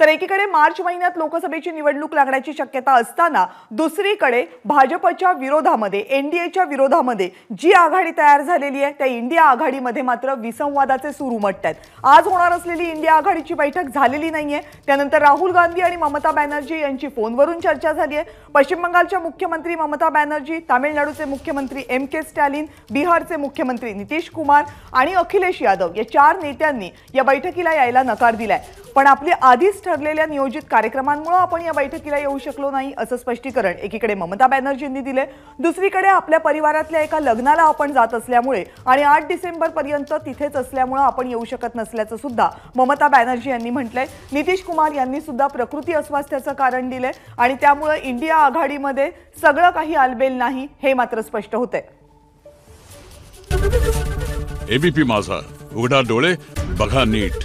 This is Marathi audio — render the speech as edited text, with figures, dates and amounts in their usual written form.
तर एकीकडे मार्च महिन्यात लोकसभेची निवडणूक लागण्याची शक्यता असताना दुसरीकडे भाजपच्या विरोधामध्ये एनडीएच्या विरोधामध्ये जी आघाडी तयार झालेली आहे त्या इंडिया आघाडीमध्ये मात्र विसंवादाचे सूर उमटतात। आज होणार असलेली इंडिया आघाडीची बैठक झालेली नाहीये। त्यानंतर राहुल गांधी आणि ममता बॅनर्जी यांची फोनवरून चर्चा झाली आहे। पश्चिम बंगालच्या मुख्यमंत्री ममता बॅनर्जी, तामिळनाडूचे मुख्यमंत्री के स्टॅलिन, बिहारचे मुख्यमंत्री नितीश कुमार आणि अखिलेश यादव या 4 नेत्यांनी या बैठकीला यायला नकार दिलाय। पण आपली आधीच ठरलेल्या नियोजित कार्यक्रमांमुळे आपण या बैठकीला येऊ शकलो नाही असं स्पष्टीकरण एकीकडे ममता बॅनर्जींनी दिले। दुसरीकडे आपल्या परिवारातल्या एका लग्नाला आपण जात असल्यामुळे आणि 8 डिसेंबर पर्यंत तिथेच असल्यामुळे आपण येऊ शकत नसल्याचं सुद्धा ममता बॅनर्जी यांनी म्हटलंय। नितीश कुमार यांनी सुद्धा प्रकृती अस्वास्थ्याचं कारण दिले आणि त्यामुळे इंडिया आघाडीमध्ये सगळं काही आलबेल नाही हे मात्र स्पष्ट होतंय। एबीपी माझा, उघडा डोळे बघा नीट।